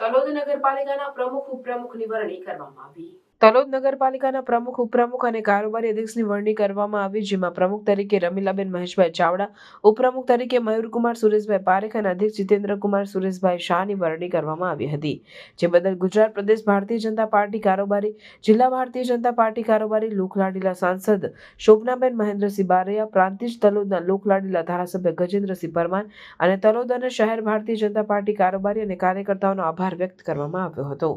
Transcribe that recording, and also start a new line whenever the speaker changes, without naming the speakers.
તલોદ નગરપાલિકાના પ્રમુખ ઉપપ્રમુખની વરણી કરવામાં આવી. તલોદ નગરપાલિકાના પ્રમુખ ઉપપ્રમુખ અને કારોબારી અધ્યક્ષની વરણી કરવામાં આવી, જેમાં પ્રમુખ તરીકે રમીલાબેન મહેશભાઈ ચાવડા, ઉપપ્રમુખ તરીકે મયુરકુમાર સુરેશભાઈ પારેખ અને અધ્યક્ષ જીતેન્દ્રકુમાર સુરેશભાઈ શાહની વરણી કરવામાં આવી હતી. જે બદલ ગુજરાત પ્રદેશ ભારતીય જનતા પાર્ટી કારોબારી, જિલ્લા ભારતીય જનતા પાર્ટી કારોબારી, લોકલાડીલા સાંસદ શોભનાબેન મહેન્દ્રસિંહ બારૈયા, પ્રાંતિજ તલોદના લોકલાડીલા ધારાસભ્ય ગજેન્દ્રસિંહ પરમાર અને તલોદ અને શહેર ભારતીય જનતા પાર્ટી કારોબારી અને કાર્યકર્તાઓનો આભાર વ્યક્ત કરવામાં આવ્યો હતો.